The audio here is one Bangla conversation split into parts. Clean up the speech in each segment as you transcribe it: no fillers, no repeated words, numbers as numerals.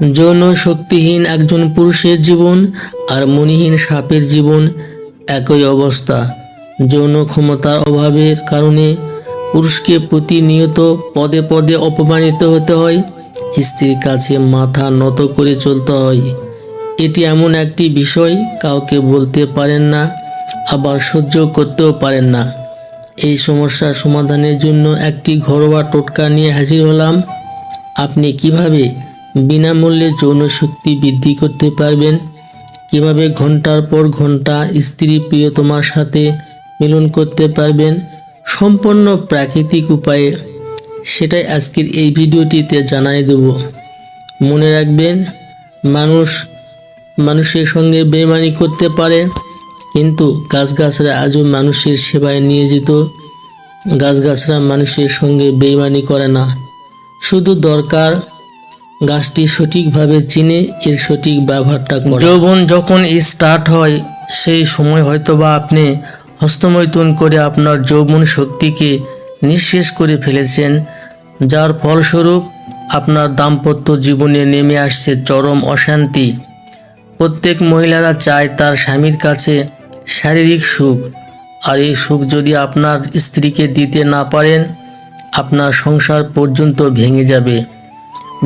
যৌন শক্তিহীন একজন পুরুষের জীবন আর মণিহীন সাপের জীবন একই অবস্থা। যৌন ক্ষমতার অভাবের কারণে পুরুষকে প্রতিনিয়ত পদে পদে অপমানিত হতে হয়, স্ত্রীর কাছে মাথা নত করে চলতে হয়। এটি এমন একটি বিষয় কাউকে বলতে পারেন না, আবার সহ্য করতেও পারেন না। এই সমস্যার সমাধানের জন্য একটি ঘরোয়া টোটকা নিয়ে হাজির হলাম। আপনি কিভাবে বিনামূল্যে যৌন শক্তি বৃদ্ধি করতে পারবেন, কিভাবে ঘন্টার পর ঘন্টা স্ত্রী প্রিয়তমার সাথে মিলন করতে পারবেন সম্পূর্ণ প্রাকৃতিক উপায়ে, সেটাই আজকের এই ভিডিওটিতে জানাই দেব। মনে রাখবেন, মানুষের সঙ্গে বেইমানি করতে পারে, কিন্তু গাছগাছরা আজও মানুষের সেবায় নিয়োজিত। গাছগাছরা মানুষের সঙ্গে বেইমানি করে না, শুধু দরকার গাছটি সঠিকভাবে চিনে এর সঠিক ব্যবহারটা করা। যৌবন যখন স্টার্ট হয়, সেই সময় হয়তোবা আপনি হস্তমৈথুন করে আপনার যৌবন শক্তিকে নিঃশেষ করে ফেলেছেন, যার ফলস্বরূপ আপনার দাম্পত্য জীবনে নেমে আসছে চরম অশান্তি। প্রত্যেক মহিলারা চায় তার স্বামীর কাছে শারীরিক সুখ, আর এই সুখ যদি আপনার স্ত্রীকে দিতে না পারেন, আপনার সংসার পর্যন্ত ভেঙে যাবে,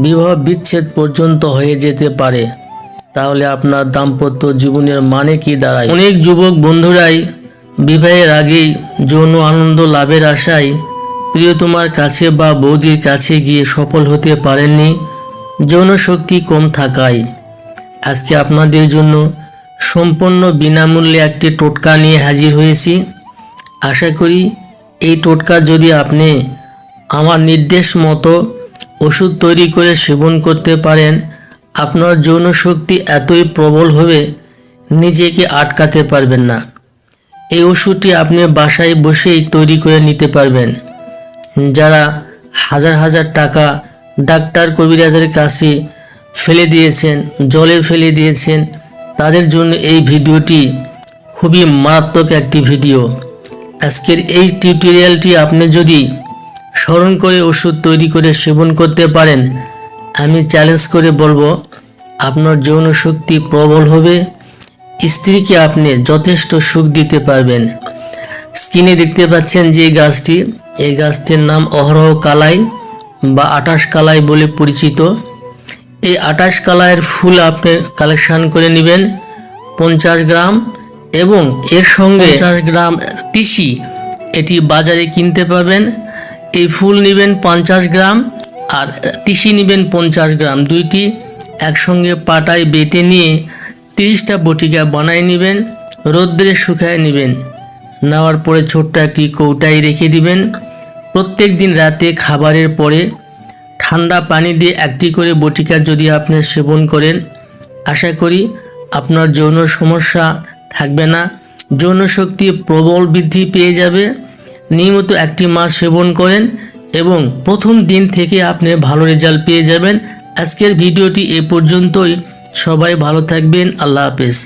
বিবাহ বিচ্ছেদ পর্যন্ত হয়ে যেতে পারে। তাহলে আপনার দাম্পত্য জীবনের মানে কি দাঁড়ায়? অনেক যুবক বন্ধুরাই বিবাহের আগেই যৌন আনন্দ লাভের আশায় প্রিয়তমার কাছে বা বৌদির কাছে গিয়ে সফল হতে পারেননি, যৌন শক্তি কম থাকায়। আজকে আপনাদের জন্য সম্পূর্ণ বিনামূল্যে একটি টোটকা নিয়ে হাজির হয়েছি। আশা করি এই টোটকা যদি আপনি আমার নির্দেশ মতো ওষুধ তৈরি করে সেবন করতে পারেন, আপনার যৌন শক্তি এতই প্রবল হবে নিজেকে আটকাতে পারবেন না। এই ওষুধটি আপনি বাসায় বসেই তৈরি করে নিতে পারবেন। যারা হাজার হাজার টাকা ডাক্তার কবিরাজের কাছে ফেলে দিয়েছেন, জলে ফেলে দিয়েছেন, তাদের জন্য এই ভিডিওটি খুবই মারাত্মক একটি ভিডিও। আজকের এই টিউটোরিয়ালটি আপনি যদি স্মরণ করে ওষুধ তৈরি করে সেবন করতে পারেন, আমি চ্যালেঞ্জ করে বলবো আপনার যৌন শক্তি প্রবল হবে, স্ত্রীকে আপনি যথেষ্ট সুখ দিতে পারবেন। স্ক্রিনে দেখতে পাচ্ছেন যে গাছটি, এই গাছটির নাম অহরহ কালাই বা 28 কালাই বলে পরিচিত। এই 28 কালাইয়ের ফুল আপনি কালেকশন করে নেবেন 50 গ্রাম, এবং এর সঙ্গে 50 গ্রাম তিসি, এটি বাজারে কিনতে পাবেন। এই ফুল নেবেন 50 গ্রাম আর তিসি নেবেন 50 গ্রাম, দুইটি একসঙ্গে পাটায় বেটে নিয়ে 30টা বটিকা বানায় নেবেন, রোদ্রে শুকায় নেবেন। নেওয়ার পরে ছোট্ট একটি কৌটায় রেখে দিবেন। প্রত্যেক দিন রাতে খাবারের পরে ঠান্ডা পানি দিয়ে একটি করে বটিকা যদি আপনি সেবন করেন, আশা করি আপনার যৌন সমস্যা থাকবে না, যৌন শক্তি প্রবল বৃদ্ধি পেয়ে যাবে। নিয়মিত 1 মাস সেবন করেন এবং প্রথম দিন থেকে আপনি ভালো রেজাল্ট পেয়ে যাবেন। আজকের ভিডিওটি এ পর্যন্তই। সবাই ভালো থাকবেন। আল্লাহ হাফেজ।